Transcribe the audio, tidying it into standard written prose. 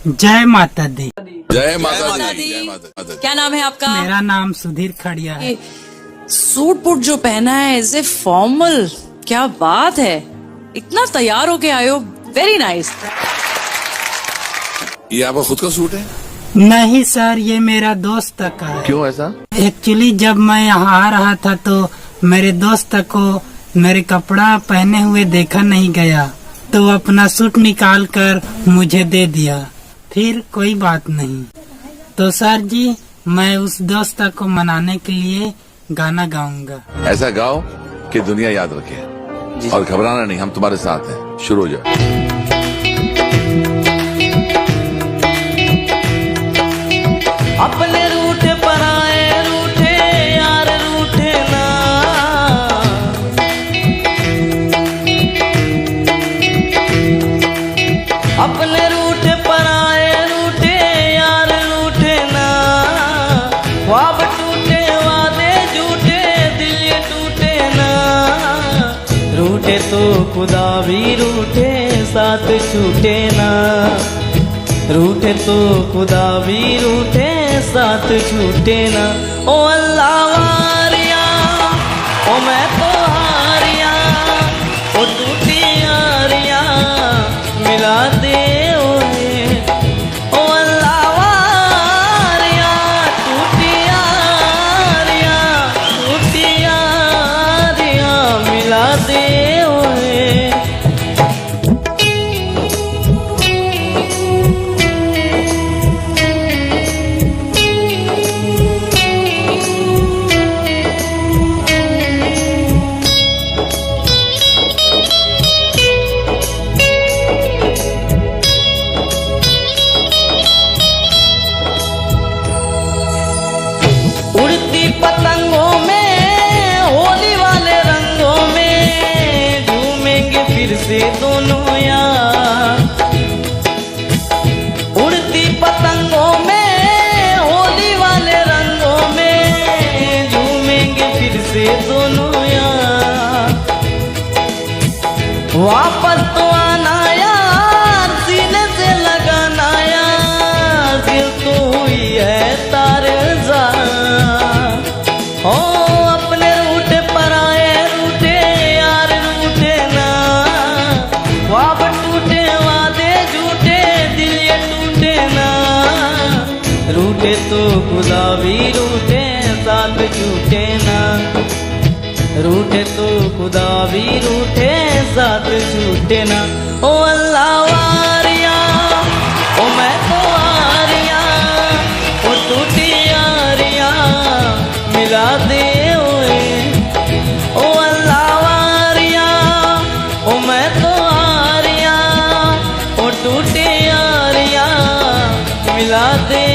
जय माता दी। जय माता दी। जय माता दी। क्या नाम है आपका? मेरा नाम सुधीर खड़िया है। सूट बूट जो पहना है इज ए फॉर्मल, क्या बात है, इतना तैयार होके आए हो, वेरी नाइस। ये आपका खुद का सूट है? नहीं सर, ये मेरा दोस्त का है। क्यों ऐसा? एक्चुअली जब मैं यहाँ आ रहा था तो मेरे दोस्त को मेरे कपड़ा पहने हुए देखा नहीं गया, तो अपना सूट निकाल कर मुझे दे दिया। फिर कोई बात नहीं। तो सर जी, मैं उस दोस्त को मनाने के लिए गाना गाऊंगा। ऐसा गाओ कि दुनिया याद रखे, और घबराना नहीं, हम तुम्हारे साथ हैं। शुरू हो जाओ। अपने रूठे पराए रूठे यार रूठे ना, अपने रूठे पराए रूठे यार रूठे ना, ख्वाब टूटे वादे झूठे दिल ये टूटे ना, रूठे तो खुदा भी रूठे साथ छूटे ना, रूठे तो खुदा भी रूठे साथ छूटे ना। ओ अल्लाह वारिया, ओ मैं तो हारिया, ओ टूटी यारिया मिला दे ओए। ओ अल्लाह वारिया, टूटी यारिया, टूटी यारिया मिला दे ओए। उड़ती पतंगों में होली वाले रंगों में झूमेंगे फिर से दोनों यार। उड़ती पतंगों में होली वाले रंगों में झूमेंगे फिर से दोनों यार। वापस तो आना यार, सीने से लगाना यार, दिल तो हुई है तारज़ा। ओ अपने रूठे पराए रूठे यार रूठे ना, ख्वाब टूटे वादे झूठे दिल ये टूटे ना, रूठे तो खुदा भी रूठे साथ छूटे ना, रूठे तो खुदा भी रूठे साथ छूटे ना। ओ अल्लाह वारिया, ओ मैं तो हारिया, ओ टूटी यारिया मिला दे ओए। ओ अल्लाह वारिया, ओ मैं तो हारिया, ओ टूटी यारिया मिला दे